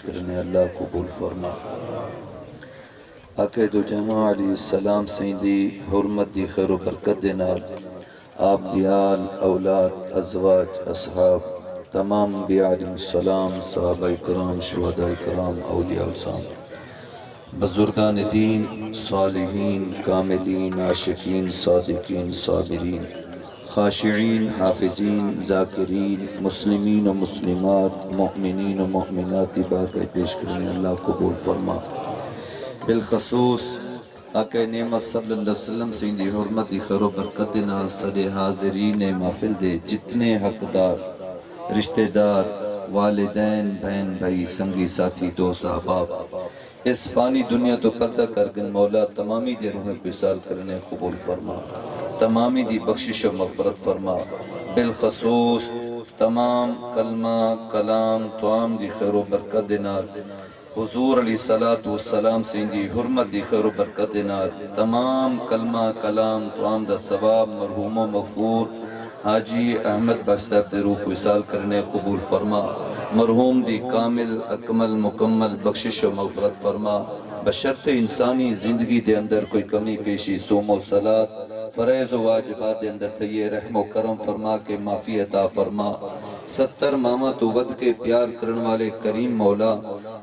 کرنے اللہ قبول فرما۔ آقا دو جہاں علیہ السلام سین دی حرمت دی خیر و برکت دے نال آپ دیال اولاد ازواج اصحاب تمام انبیاء علیہ السلام صحابہ کرام شہداء کرام اولیاء السلام بزرگان دین صالحین کاملین عاشقین صادقین صابرین خاشعین حافظین ذاکرین مسلمین و مسلمات مؤمنین و مؤمنات کی بارگاہ پیش کرنے اللہ قبول فرما۔ بالخصوص آقا نعمت صلی اللہ علیہ وسلم سے دی حرمت دی خیر و برکت نال صدے حاضرین محفل دے جتنے حقدار رشتہ دار والدین بہن بھائی سنگی ساتھی دوست احباب اس فانی دنیا تو پردہ کر گن مولا تمامی دی روح وصال کرنے قبول فرما، تمامی دی بخشش و مغفرت فرما۔ بالخصوص تمام کلمہ کلام توام دی خیر و برکت نال حضور علیہ السلام سے دی حرمت دی خیر و برکت نال تمام کلمہ کلام توام دا ثواب مرحوم و مغفور حاجی احمد بخش صاحب دے روح وصال کرنے قبول فرما، مرحوم دی کامل اکمل مکمل بخشش و مغفرت فرما۔ بشرط انسانی زندگی دے اندر کوئی کمی پیشی صوم و صلاۃ فرائض و واجبات دے اندر تیے رحم و کرم فرما کے معافی عطا فرما۔ 70 ماما تو ود کے پیار کرن والے کریم مولا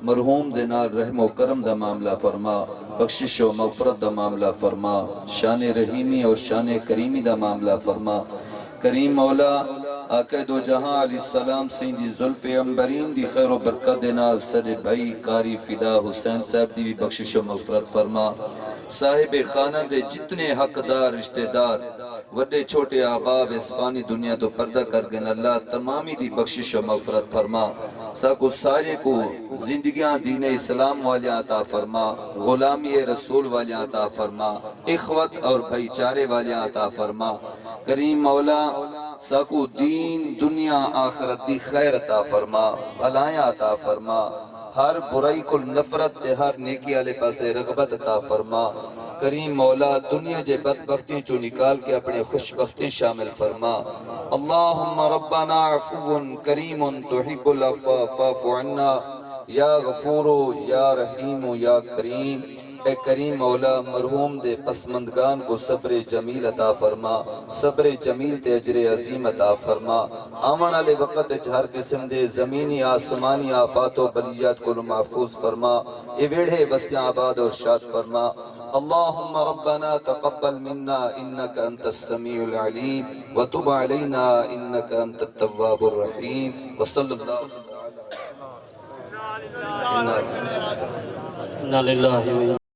مرحوم دے نال رحم و کرم دا معاملہ فرما، بخشش و مغفرت دا معاملہ فرما، شان رحیمی اور شان کریمی دا معاملہ فرما۔ کریم مولا آقا دو جہاں علیہ السلام سین دی زلف امبرین دی خیر و برکت نال صدے بھائی کاری فدا حسین صاحب دی بھی بخشش و مغفرت فرما۔ صاحب خانہ دے جتنے حقدار رشتہ دار وڈے چھوٹے احباب اس فانی دنیا تو پردہ کر گن اللہ تمامی دی بخشش و مغفرت فرما۔ ساکو سارے کو زندگیاں دین اسلام والیاں عطا فرما، غلامی رسول والیاں عطا فرما، اخوت اور بھائی چارے والیاں عطا فرما۔ کریم مولا ساکو دین دنیا آخرت دی خیر عطا فرما، بھلایاں عطا فرما، ہر برائی کو نفرت تے ہر نیکی والے پاسے رغبت عطا فرما۔ کریم مولا دنیا جے بدبختی چو نکال کے اپنے خوش بختی شامل فرما۔ اللہم ربنا عفو کریم تحب العفو فاعف عنا یا غفور یا رحیم یا کریم۔ اے کریم مولا مرحوم دے پسمندگان کو صبر جمیل عطا فرما، صبر جمیل تے اجر عظیم عطا فرما۔ آمن علی وقت ہر قسم دے زمینی آسمانی آفات و بلیات کو محفوظ فرما، اے ویڑھے بستیاں آباد اور شاد فرما۔ اللہم ربنا تقبل منا انکا انت السمیع العلیم وتب علینا انکا انت التواب الرحیم وصلی اللہ انا للہ و